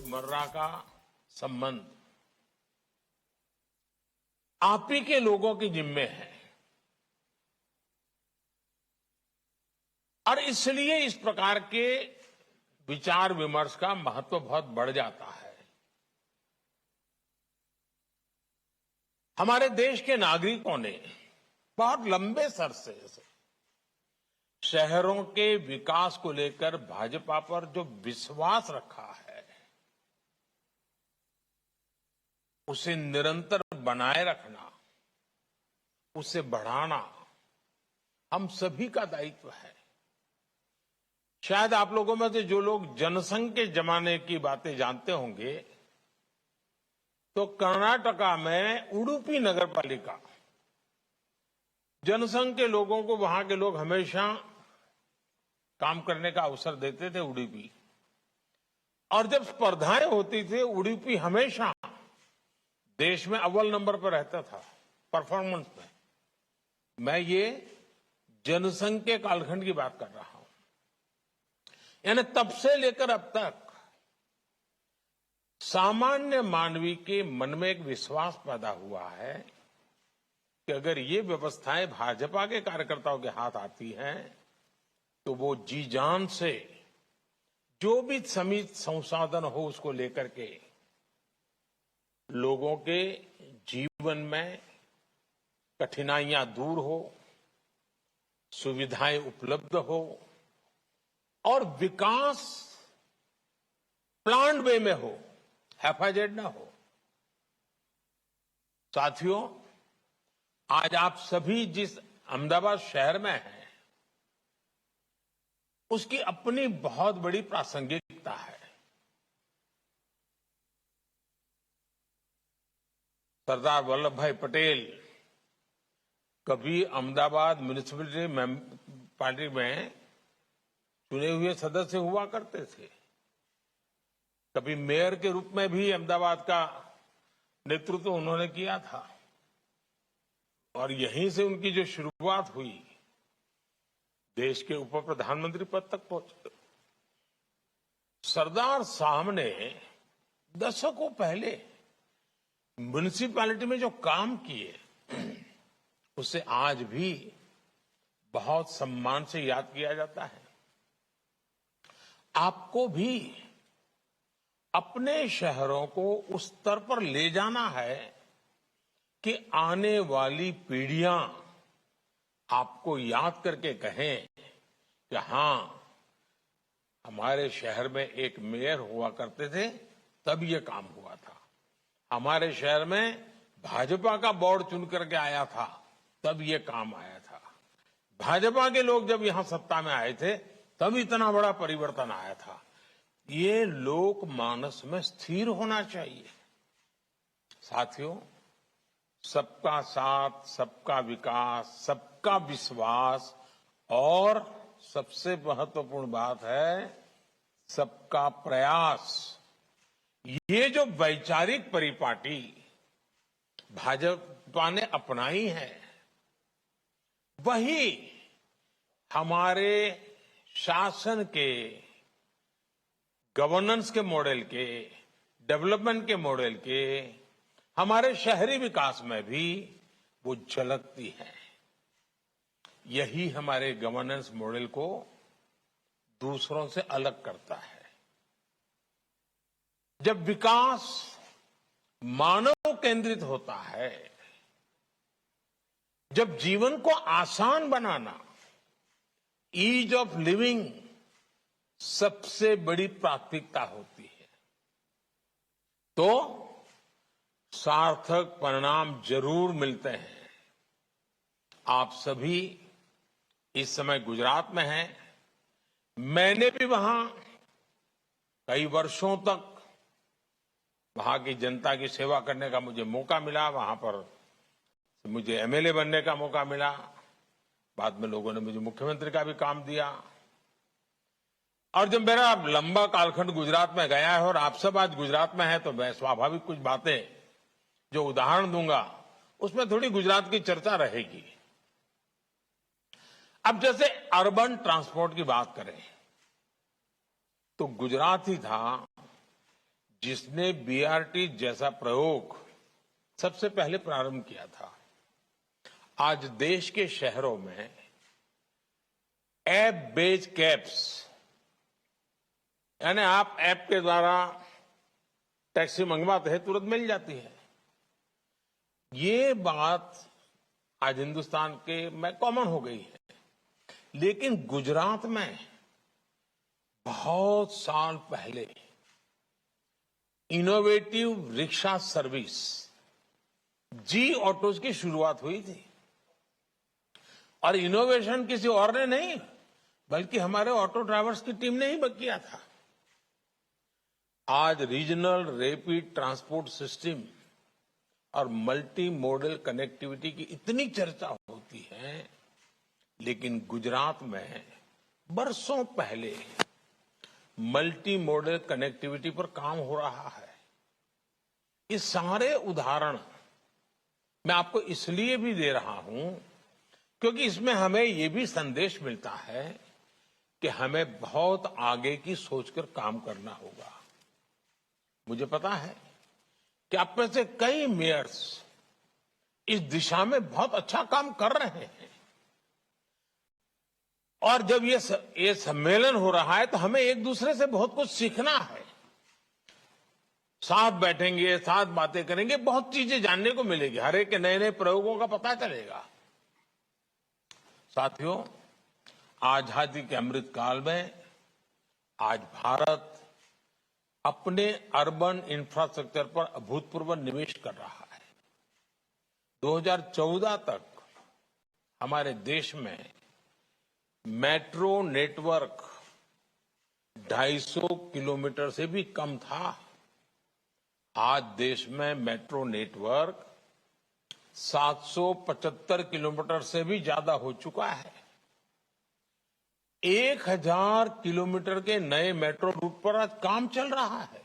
रोजमर्रा का संबंध आप ही के लोगों के जिम्मे है और इसलिए इस प्रकार के विचार विमर्श का महत्व बहुत बढ़ जाता है। हमारे देश के नागरिकों ने बहुत लंबे अरसे से शहरों के विकास को लेकर भाजपा पर जो विश्वास रखा है उसे निरंतर बनाए रखना, उसे बढ़ाना हम सभी का दायित्व है। शायद आप लोगों में से जो लोग जनसंघ के जमाने की बातें जानते होंगे तो कर्नाटका में उडुपी नगर पालिका, जनसंघ के लोगों को वहां के लोग हमेशा काम करने का अवसर देते थे उडुपी, और जब स्पर्धाएं होती थी उडुपी हमेशा देश में अव्वल नंबर पर रहता था परफॉर्मेंस में। मैं ये जनसंघ के कालखंड की बात कर रहा हूं। यानी तब से लेकर अब तक सामान्य मानवी के मन में एक विश्वास पैदा हुआ है कि अगर ये व्यवस्थाएं भाजपा के कार्यकर्ताओं के हाथ आती हैं तो वो जी जान से जो भी सीमित संसाधन हो उसको लेकर के लोगों के जीवन में कठिनाइयां दूर हो, सुविधाएं उपलब्ध हो और विकास प्लान्ड वे में हो, हैफाजेड ना हो। साथियों, आज आप सभी जिस अहमदाबाद शहर में हैं उसकी अपनी बहुत बड़ी प्रासंगिकता है। सरदार वल्लभ भाई पटेल कभी अहमदाबाद म्युनिसिपैलिटी पार्टी में चुने हुए सदस्य हुआ करते थे, कभी मेयर के रूप में भी अहमदाबाद का नेतृत्व उन्होंने किया था और यहीं से उनकी जो शुरुआत हुई देश के उप प्रधानमंत्री पद तक पहुंचे। सरदार साहब ने दशकों पहले म्युनिसिपैलिटी में जो काम किए उसे आज भी बहुत सम्मान से याद किया जाता है। आपको भी अपने शहरों को उस स्तर पर ले जाना है कि आने वाली पीढ़ियां आपको याद करके कहें कि हां, हमारे शहर में एक मेयर हुआ करते थे तब ये काम हुआ था, हमारे शहर में भाजपा का बोर्ड चुन करके आया था तब ये काम आया था, भाजपा के लोग जब यहां सत्ता में आए थे तब इतना बड़ा परिवर्तन आया था। ये लोक मानस में स्थिर होना चाहिए। साथियों, सबका साथ, सबका विकास, सबका विश्वास और सबसे महत्वपूर्ण बात है सबका प्रयास। ये जो वैचारिक परिपाटी भाजपा ने अपनाई है वही हमारे शासन के, गवर्नेंस के मॉडल के, डेवलपमेंट के मॉडल के, हमारे शहरी विकास में भी वो झलकती है। यही हमारे गवर्नेंस मॉडल को दूसरों से अलग करता है। जब विकास मानव केंद्रित होता है, जब जीवन को आसान बनाना, ईज ऑफ लिविंग सबसे बड़ी प्राथमिकता होती है तो सार्थक परिणाम जरूर मिलते हैं। आप सभी इस समय गुजरात में हैं, मैंने भी वहां कई वर्षों तक वहां की जनता की सेवा करने का मुझे मौका मिला, वहां पर मुझे एमएलए बनने का मौका मिला, बाद में लोगों ने मुझे मुख्यमंत्री का भी काम दिया। और जब मेरा लंबा कालखंड गुजरात में गया है और आप सब आज गुजरात में हैं तो मैं स्वाभाविक कुछ बातें जो उदाहरण दूंगा उसमें थोड़ी गुजरात की चर्चा रहेगी। अब जैसे अर्बन ट्रांसपोर्ट की बात करें तो गुजरात ही था जिसने बीआरटी जैसा प्रयोग सबसे पहले प्रारंभ किया था, आज देश के शहरों में ऐप बेस्ड कैब्स, यानी आप ऐप के द्वारा टैक्सी मंगवाते हैं, तुरंत मिल जाती है। ये बात आज हिंदुस्तान के में कॉमन हो गई है, लेकिन गुजरात में बहुत साल पहले इनोवेटिव रिक्शा सर्विस जी ऑटोज की शुरुआत हुई थी। और इनोवेशन किसी और ने नहीं, बल्कि हमारे ऑटो ड्राइवर्स की टीम ने ही किया था। आज रीजनल रैपिड ट्रांसपोर्ट सिस्टम और मल्टी मॉडल कनेक्टिविटी की इतनी चर्चा होती है, लेकिन गुजरात में बरसों पहले मल्टी मॉडल कनेक्टिविटी पर काम हो रहा है। ये सारे उदाहरण मैं आपको इसलिए भी दे रहा हूं क्योंकि इसमें हमें ये भी संदेश मिलता है कि हमें बहुत आगे की सोचकर काम करना होगा। मुझे पता है कि आप में से कई मेयर्स इस दिशा में बहुत अच्छा काम कर रहे हैं, और जब ये सम्मेलन हो रहा है तो हमें एक दूसरे से बहुत कुछ सीखना है। साथ बैठेंगे, साथ बातें करेंगे, बहुत चीजें जानने को मिलेगी, हर एक के नए नए प्रयोगों का पता चलेगा। साथियों, आजादी के अमृत काल में आज भारत अपने अर्बन इंफ्रास्ट्रक्चर पर अभूतपूर्व निवेश कर रहा है। 2014 तक हमारे देश में मेट्रो नेटवर्क 250 किलोमीटर से भी कम था। आज देश में मेट्रो नेटवर्क 775 किलोमीटर से भी ज्यादा हो चुका है। 1000 किलोमीटर के नए मेट्रो रूट पर आज काम चल रहा है।